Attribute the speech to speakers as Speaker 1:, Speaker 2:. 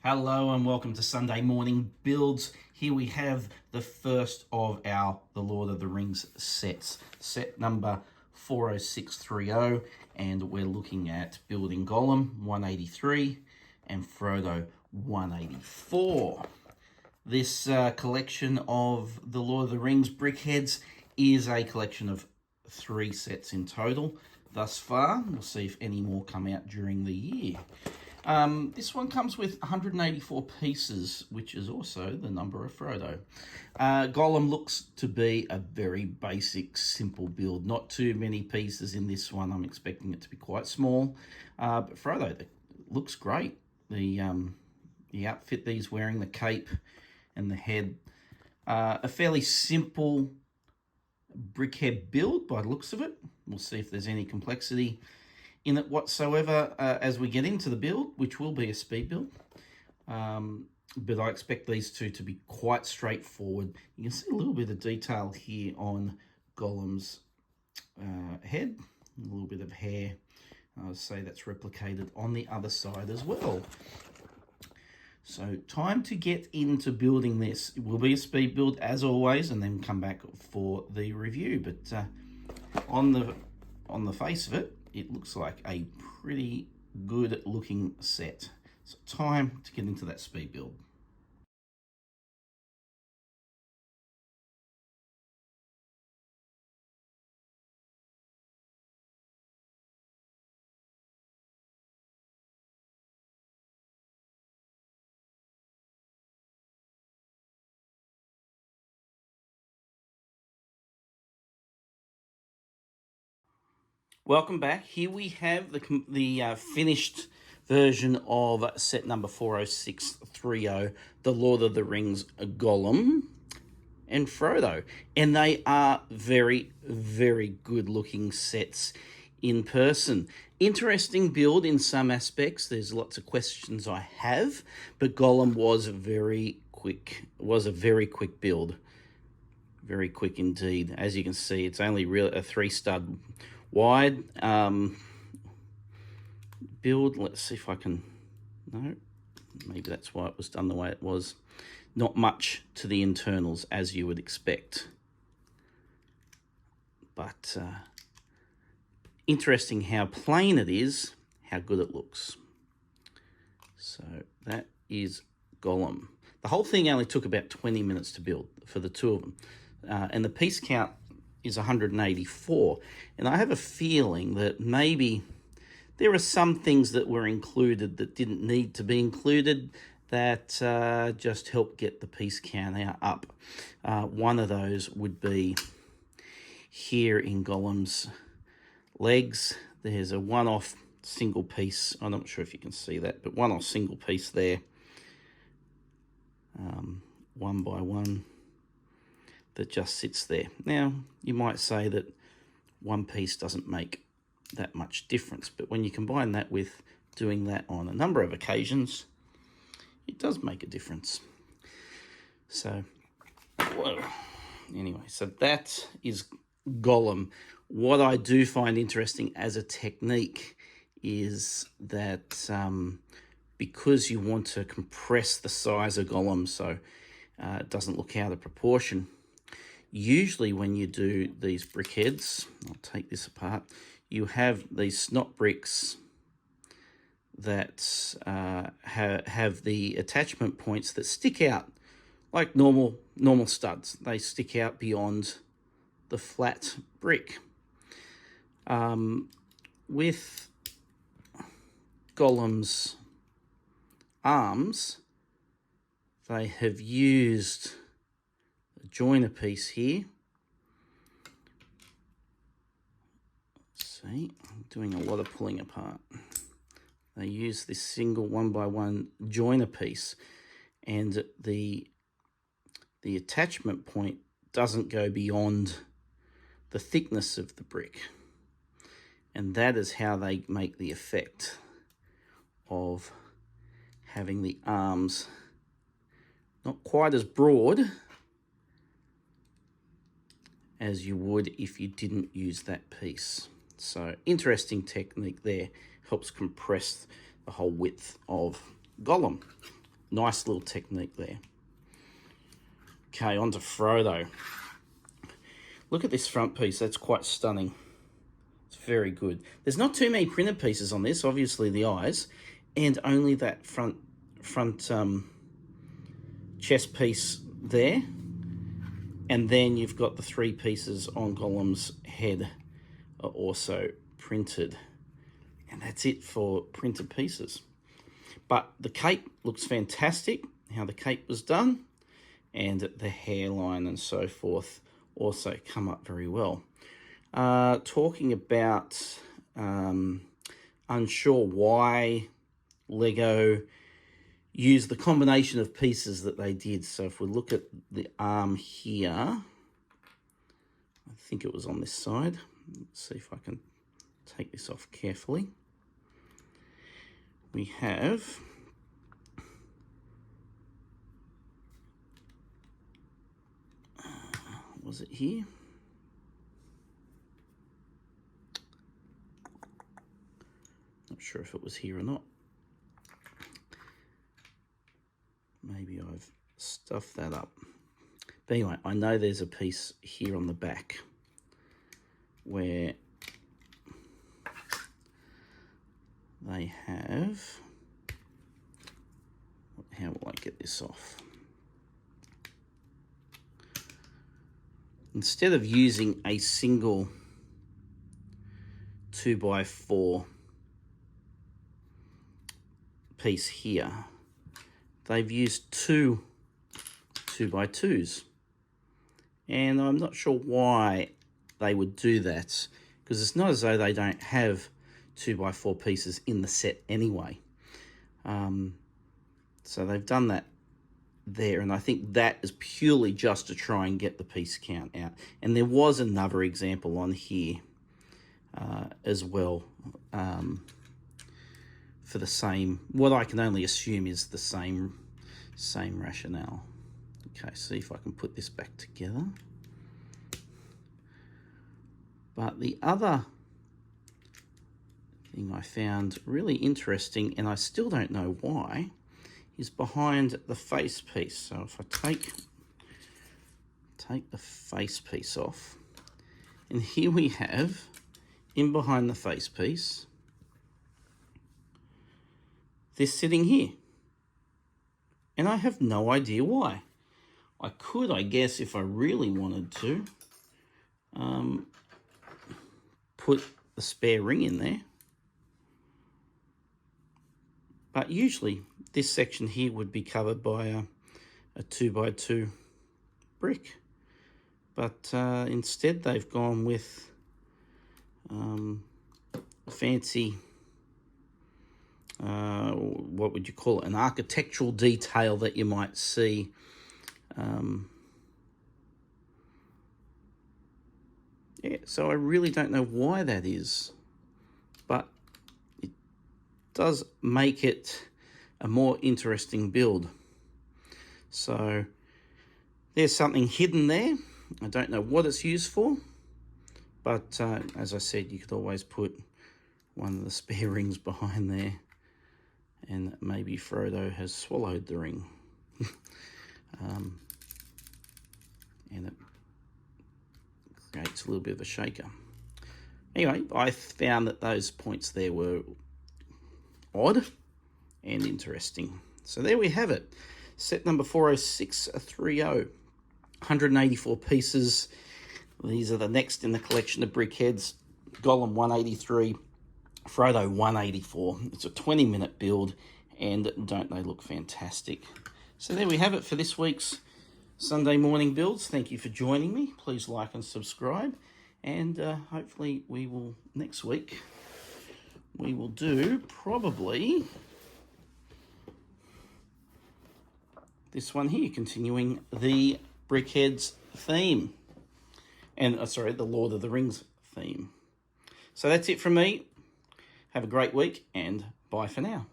Speaker 1: Hello and welcome to Sunday Morning Builds. Here we have the first of our The Lord of the Rings sets. Set number 40630, and we're looking at building Gollum 183 and Frodo 184. This collection of The Lord of the Rings brickheads is a collection of 3 sets in total thus far. We'll see if any more come out during the year. This one comes with 184 pieces, which is also the number of Frodo. Gollum looks to be a very basic, simple build. Not too many pieces in this one. I'm expecting it to be quite small. But Frodo looks great. The outfit that he's wearing, the cape and the head. A fairly simple brickhead build by the looks of it. We'll see if there's any complexity in it whatsoever as we get into the build, which will be a speed build. But I expect these two to be quite straightforward. You can see a little bit of detail here on Gollum's head, a little bit of hair. I would say that's replicated on the other side as well. So time to get into building this. It will be a speed build as always, and then come back for the review. But on the face of it, it looks like a pretty good looking set. So time to get into that speed build. Welcome back. Here we have the finished version of set number 40630, The Lord of the Rings Gollum and Frodo. And they are very, very good looking sets in person. Interesting build in some aspects. There's lots of questions I have, but Gollum was very quick. It was a very quick build. Very quick indeed. As you can see, it's only a 3-stud wide build. Let's see if I can, no, maybe that's why it was done the way it was. Not much to the internals, as you would expect, but interesting how plain it is, how good it looks. So that is Gollum. The whole thing only took about 20 minutes to build for the two of them, and the piece count is 184, and I have a feeling that maybe there are some things that were included that didn't need to be included that just help get the piece count up. One of those would be here in Gollum's legs. There's a one-off single piece. I'm not sure if you can see that, but one-off single piece there, 1 by 1. That just sits there. Now, you might say that one piece doesn't make that much difference, but when you combine that with doing that on a number of occasions, it does make a difference. So, whoa. Anyway, so that is Gollum. What I do find interesting as a technique is that because you want to compress the size of Gollum so it doesn't look out of proportion, usually when you do these brickheads, I'll take this apart, you have these snot bricks that have the attachment points that stick out like normal studs. They stick out beyond the flat brick. With Gollum's arms, they have used joiner piece here. See, I'm doing a lot of pulling apart. They use this single 1 by 1 joiner piece, and the attachment point doesn't go beyond the thickness of the brick, and that is how they make the effect of having the arms not quite as broad as you would if you didn't use that piece. So interesting technique there, helps compress the whole width of Gollum. nice little technique there. Okay, on to Frodo. Look at this front piece. That's quite stunning. It's very good. There's not too many printed pieces on this, obviously the eyes, and only that front chest piece there. And then you've got the 3 pieces on Gollum's head are also printed. And that's it for printed pieces. But the cape looks fantastic, how the cape was done, and the hairline and so forth also come up very well. Talking about unsure why Lego used the combination of pieces that they did. So if we look at the arm here, I think it was on this side. Let's see if I can take this off carefully. We have was it here? Not sure if it was here or not. Maybe I've stuffed that up. But anyway, I know there's a piece here on the back where they have, how will I get this off? Instead of using a single 2x4 piece here, they've used 2 2x2s. And I'm not sure why they would do that, because it's not as though they don't have 2x4 pieces in the set anyway. So they've done that there, and I think that is purely just to try and get the piece count out. And there was another example on here as well, for the same, what I can only assume is the same rationale. Okay, see if I can put this back together. But the other thing I found really interesting, and I still don't know why, is behind the face piece. So if I take the face piece off, and here we have, in behind the face piece, this sitting here. And I have no idea why. I could, I guess, if I really wanted to, put the spare ring in there. But usually this section here would be covered by a 2x2 brick. But instead they've gone with a fancy, what would you call it, an architectural detail that you might see yeah, so I really don't know why that is, but it does make it a more interesting build. So there's something hidden there. I don't know what it's used for, but as I said, you could always put one of the spare rings behind there, and maybe Frodo has swallowed the ring. And it creates a little bit of a shaker. Anyway, I found that those points there were odd and interesting. So there we have it. Set number 40630. 184 pieces. These are the next in the collection of BrickHeadz. Gollum 183, Frodo 184. It's a 20-minute build, and don't they look fantastic? So there we have it for this week's Sunday morning builds. Thank you for joining me. Please like and subscribe, and hopefully we will, next week, we will do probably this one here, continuing the BrickHeadz theme, and sorry, the Lord of the Rings theme. So that's it from me. Have a great week, and bye for now.